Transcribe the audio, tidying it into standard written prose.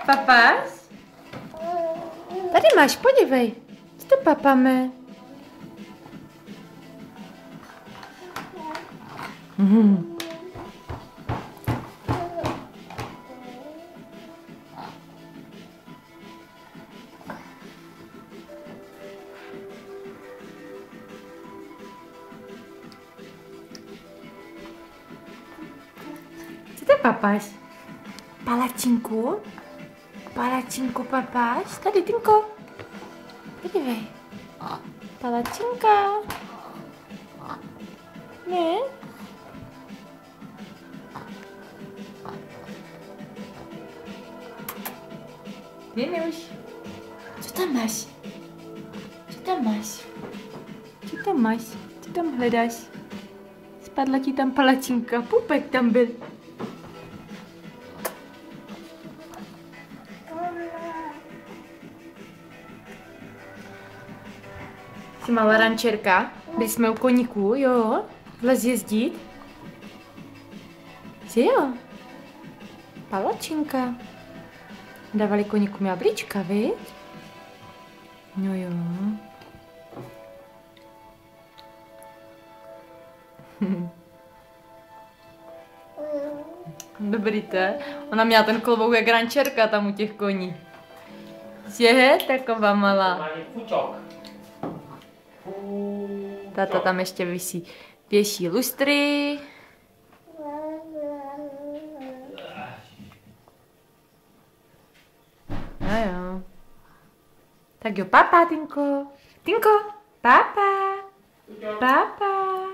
Papáš? Tady máš, podívej. Co to papáme? Co to papáš? Palačinku? Palačinku papáš? Tady, Tinko. Podívej. Palačinka. Ne? Jenuš. Co tam máš? Co tam máš? Co tam máš? Co tam hledáš? Spadla ti tam palačinka. Pupek tam byl. Jsi malá rančerka? Byli jsme u koníků, jo? Vlez jezdit? Jsi jo? Palačinka. Dávali koníkům jablíčka, viď? No jo. Dobrý te. Ona měla ten klobouk jak rančerka tam u těch koní. Je taková malá. Táta tam ještě visí. Věší lustry. No jo. Tak jo, papa, Tinko. Tinko, papa. Papa.